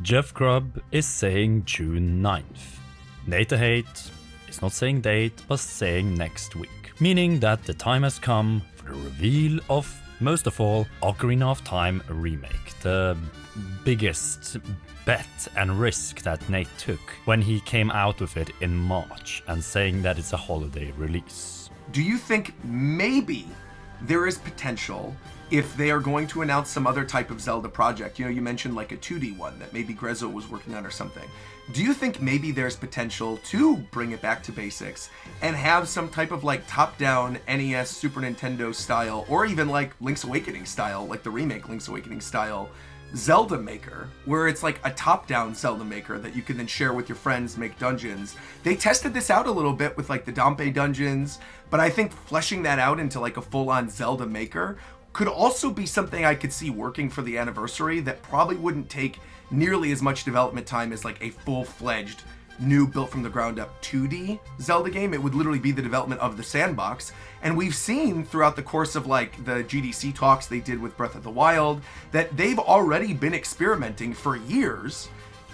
Jeff Grubb is saying June 9th. Nate the Hate is not saying date, but saying next week. Meaning that the time has come for the reveal of, most of all, Ocarina of Time Remake. The biggest bet and risk that Nate took when he came out with it in March and saying that it's a holiday release. Do you think maybe there is potential if they are going to announce some other type of Zelda project? You know, you mentioned like a 2D one that maybe Grezzo was working on or something. Do you think maybe there's potential to bring it back to basics and have some type of like top-down NES, Super Nintendo style, or even like Link's Awakening style, like the remake Link's Awakening style Zelda maker, where it's like a top-down Zelda maker that you can then share with your friends, make dungeons? They tested this out a little bit with like the Dampe dungeons, but I think fleshing that out into like a full-on Zelda maker could also be something I could see working for the anniversary that probably wouldn't take nearly as much development time as like a full-fledged new built from the ground up 2D Zelda game. It would literally be the development of the sandbox. And we've seen throughout the course of like the GDC talks they did with Breath of the Wild that they've already been experimenting for years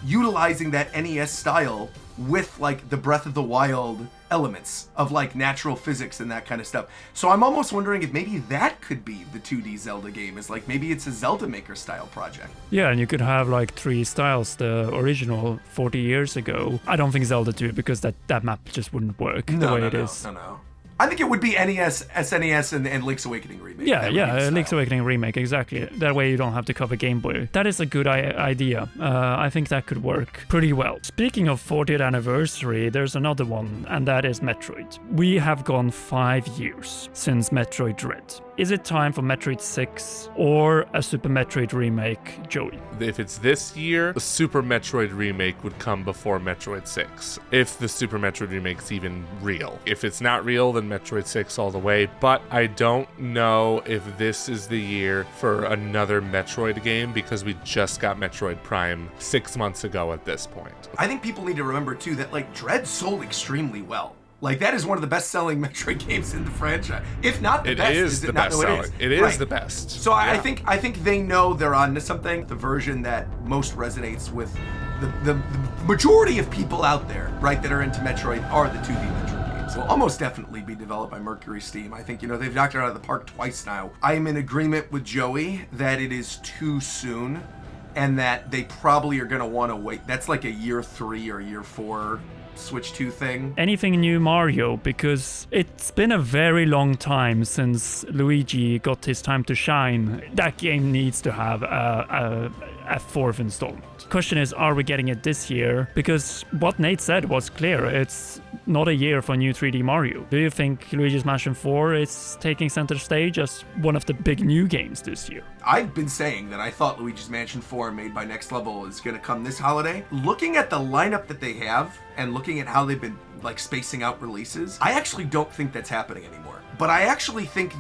utilizing that NES style with like the Breath of the Wild elements of like natural physics and that kind of stuff. So I'm almost wondering if maybe that could be the 2D Zelda game, is like maybe it's a Zelda Maker style project. Yeah, and you could have like 3 styles, the original 40 years ago. I don't think Zelda 2, because that map just wouldn't work the way it is. No. I think it would be NES, SNES, and Link's Awakening remake. Yeah, Link's Awakening remake, exactly. That way you don't have to cover Game Boy. That is a good idea. I think that could work pretty well. Speaking of 40th anniversary, there's another one, and that is Metroid. We have gone 5 years since Metroid Dread. Is it time for Metroid 6 or a Super Metroid remake, Joey? If it's this year, the Super Metroid remake would come before Metroid 6. If the Super Metroid remake's even real. If it's not real, then Metroid 6 all the way. But I don't know if this is the year for another Metroid game, because we just got Metroid Prime 6 months ago at this point. I think people need to remember too that like Dread sold extremely well. Like, that is one of the best-selling Metroid games in the franchise. If not the best. It is the best-selling. It is the best. So I think they know they're onto something. The version that most resonates with the majority of people out there, right, that are into Metroid are the 2D Metroid games. Will almost definitely be developed by Mercury Steam. I think, they've knocked it out of the park twice now. I am in agreement with Joey that it is too soon and that they probably are going to want to wait. That's like a year 3 or year 4 Switch 2 thing. Anything new Mario, because it's been a very long time since Luigi got his time to shine. That game needs to have a 4th installment. Question is, are we getting it this year? Because what Nate said was clear. It's not a year for new 3D Mario. Do you think Luigi's Mansion 4 is taking center stage as one of the big new games this year? I've been saying that I thought Luigi's Mansion 4 made by Next Level is going to come this holiday. Looking at the lineup that they have and looking at how they've been like spacing out releases, I actually don't think that's happening anymore. But I actually think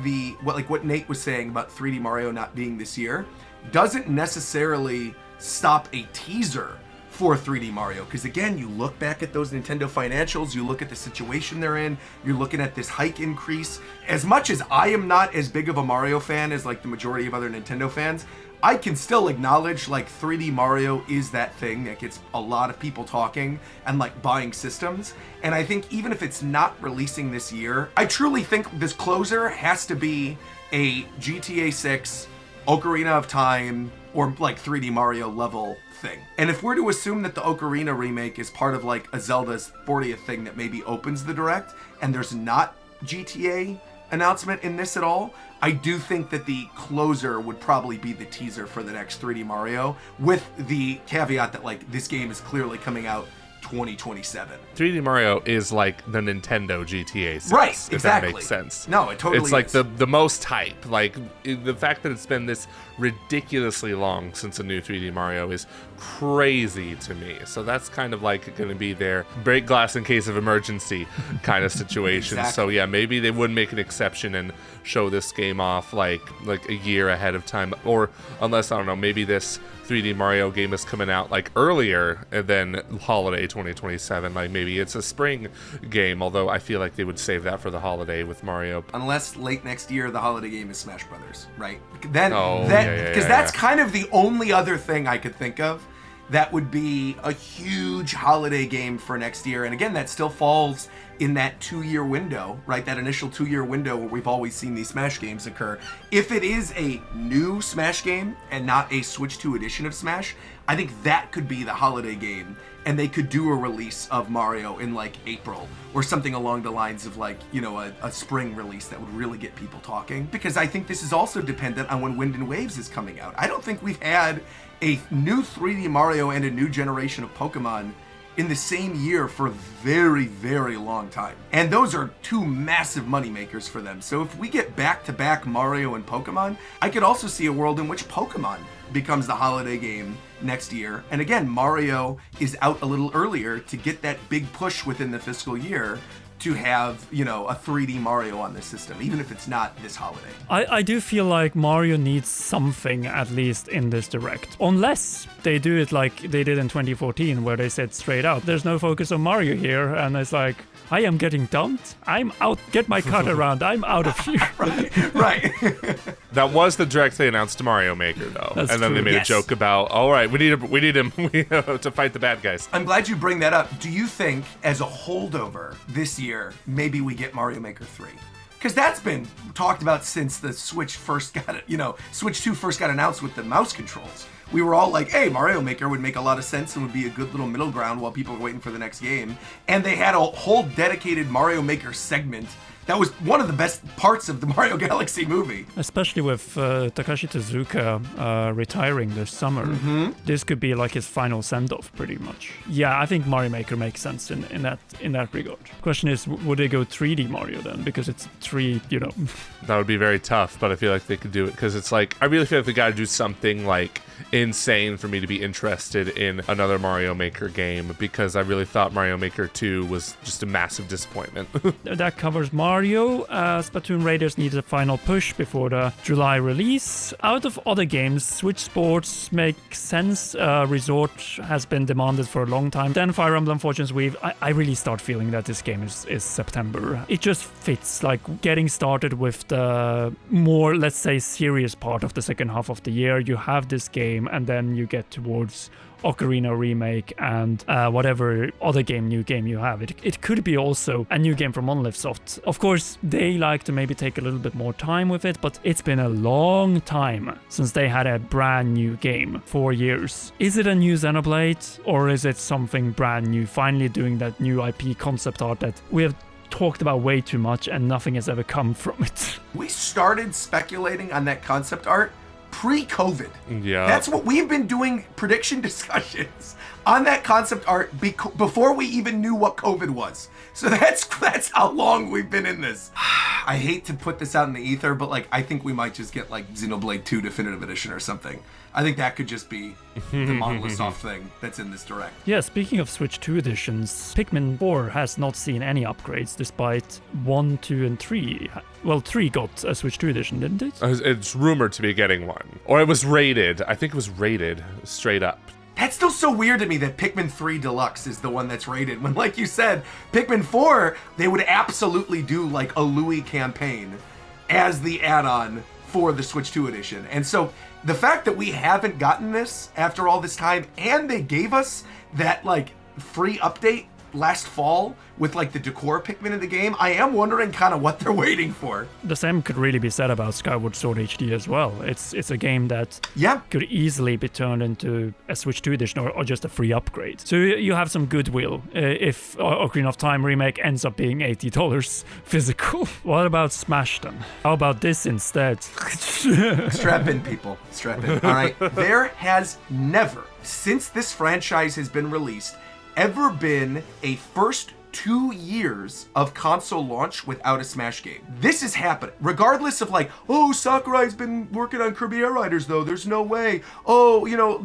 what Nate was saying about 3D Mario not being this year doesn't necessarily stop a teaser for 3D Mario, because again, you look back at those Nintendo financials, you look at the situation they're in, you're looking at this hike increase. As much as I am not as big of a Mario fan as like the majority of other Nintendo fans, I can still acknowledge like 3D Mario is that thing that gets a lot of people talking and like buying systems. And I think even if it's not releasing this year, I truly think this closer has to be a GTA 6, Ocarina of Time, or like 3D Mario level thing. And if we're to assume that the Ocarina remake is part of like a Zelda's 40th thing that maybe opens the Direct, and there's not GTA announcement in this at all, I do think that the closer would probably be the teaser for the next 3D Mario, with the caveat that like this game is clearly coming out 2027. 3D Mario is like the Nintendo GTA 6, right, if exactly. that makes sense. No, it totally is. It's like is. the most hype. Like, the fact that it's been this ridiculously long since a new 3D Mario is crazy to me. So that's kind of like going to be their break glass in case of emergency kind of situation. Exactly. So yeah, maybe they would make an exception and show this game off like a year ahead of time, or unless, I don't know, maybe this 3D Mario game is coming out like earlier than holiday 2027. Like maybe it's a spring game, although I feel like they would save that for the holiday with Mario. Unless late next year the holiday game is Smash Brothers, right? Then, because that's kind of the only other thing I could think of that would be a huge holiday game for next year. And again, that still falls in that 2-year window, right? That initial 2-year window where we've always seen these Smash games occur. If it is a new Smash game and not a Switch 2 edition of Smash, I think that could be the holiday game, and they could do a release of Mario in like April or something along the lines of like, you know, a spring release that would really get people talking. Because I think this is also dependent on when Wind and Waves is coming out. I don't think we've had a new 3D Mario and a new generation of Pokemon in the same year for a very, very long time. And those are two massive money makers for them. So if we get back-to-back Mario and Pokemon, I could also see a world in which Pokemon becomes the holiday game next year. And again, Mario is out a little earlier to get that big push within the fiscal year to have, you know, a 3D Mario on the system, even if it's not this holiday. I do feel like Mario needs something at least in this direct. Unless they do it like they did in 2014, where they said straight out, there's no focus on Mario here, and it's like, I am getting dumped. I'm out. Get my cut around. I'm out of here. Right. That was the direct they announced to Mario Maker, though. That's and then true. they made Yes. a joke about, all right, we need him to fight the bad guys. I'm glad you bring that up. Do you think, as a holdover this year, maybe we get Mario Maker 3? Because that's been talked about since the Switch first got it, you know, Switch 2 first got announced with the mouse controls. We were all like, hey, Mario Maker would make a lot of sense and would be a good little middle ground while people were waiting for the next game. And they had a whole dedicated Mario Maker segment. That was one of the best parts of the Mario Galaxy movie. Especially with Takashi Tezuka retiring this summer. This could be like his final send-off, pretty much. Yeah, I think Mario Maker makes sense in that regard. Question is, would they go 3D Mario then? Because it's 3, you know. That would be very tough, but I feel like they could do it because it's like, I really feel like they got to do something like insane for me to be interested in another Mario Maker game, because I really thought Mario Maker 2 was just a massive disappointment. That covers Mario. Splatoon Raiders needs a final push before the July release. Out of other games, Switch Sports makes sense. Resort has been demanded for a long time. Then Fire Emblem Fortune's Weave. I really start feeling that this game is September. It just fits, like getting started with the more, let's say, serious part of the second half of the year. You have this game, and then you get towards Ocarina Remake and whatever other new game you have. It could be also a new game from Monolith Soft. Of course, they like to maybe take a little bit more time with it, but it's been a long time since they had a brand new game. 4 years. Is it a new Xenoblade, or is it something brand new, finally doing that new IP concept art that we have talked about way too much and nothing has ever come from it? We started speculating on that concept art pre-COVID. Yeah. That's what we've been doing, prediction discussions on that concept art before we even knew what COVID was. So that's how long we've been in this. I hate to put this out in the ether, but like I think we might just get like Xenoblade 2 Definitive Edition or something. I think that could just be the Monolith Soft thing that's in this direct. Yeah, speaking of Switch 2 editions, Pikmin 4 has not seen any upgrades despite 1, 2, and 3. Well, 3 got a Switch 2 edition, didn't it? It's rumored to be getting one. Or it was rated. I think it was rated straight up. That's still so weird to me that Pikmin 3 Deluxe is the one that's rated, when, like you said, Pikmin 4, they would absolutely do like a Louis campaign as the add-on for the Switch 2 edition. And so the fact that we haven't gotten this after all this time, and they gave us that like free update last fall with like the decor Pikmin in the game, I am wondering kind of what they're waiting for. The same could really be said about Skyward Sword HD as well. It's a game that Yeah. could easily be turned into a Switch 2 edition or just a free upgrade. So you have some goodwill if Ocarina of Time Remake ends up being $80 physical. What about Smash then? How about this instead? Strap in, people. Strap in. All right. There has never, since this franchise has been released, ever been a first 2 years of console launch without a Smash game. This is happening. Regardless of like, oh, Sakurai's been working on Kirby Air Riders though, there's no way. Oh, you know,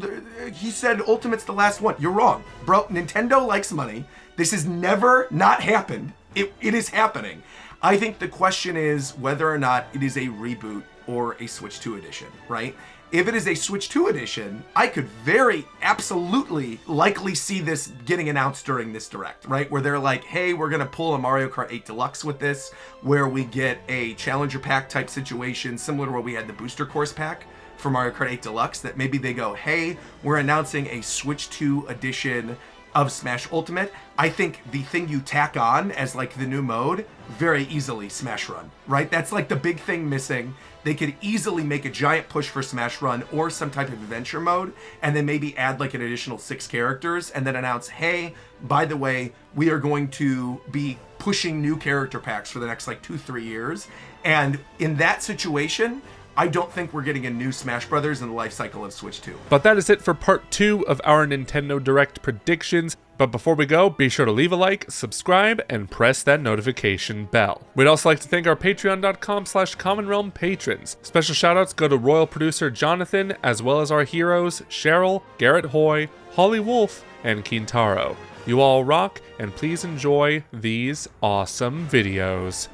he said Ultimate's the last one. You're wrong. Bro, Nintendo likes money. This has never not happened. It is happening. I think the question is whether or not it is a reboot or a Switch 2 edition, right? If it is a Switch 2 edition, I could very absolutely likely see this getting announced during this direct, right? Where they're like, hey, we're going to pull a Mario Kart 8 Deluxe with this, where we get a Challenger Pack type situation, similar to what we had the Booster Course Pack for Mario Kart 8 Deluxe, that maybe they go, hey, we're announcing a Switch 2 edition of Smash Ultimate. I think the thing you tack on as like the new mode, very easily Smash Run, right? That's like the big thing missing. They could easily make a giant push for Smash Run or some type of adventure mode, and then maybe add like an additional 6 characters, and then announce, hey, by the way, we are going to be pushing new character packs for the next like 2-3 years. And in that situation, I don't think we're getting a new Smash Brothers in the life cycle of Switch 2. But that is it for part 2 of our Nintendo Direct predictions. But before we go, be sure to leave a like, subscribe, and press that notification bell. We'd also like to thank our patreon.com/commonrealm patrons. Special shoutouts go to royal producer Jonathan, as well as our heroes Cheryl, Garrett Hoy, Holly Wolf, and Kintaro. You all rock, and please enjoy these awesome videos.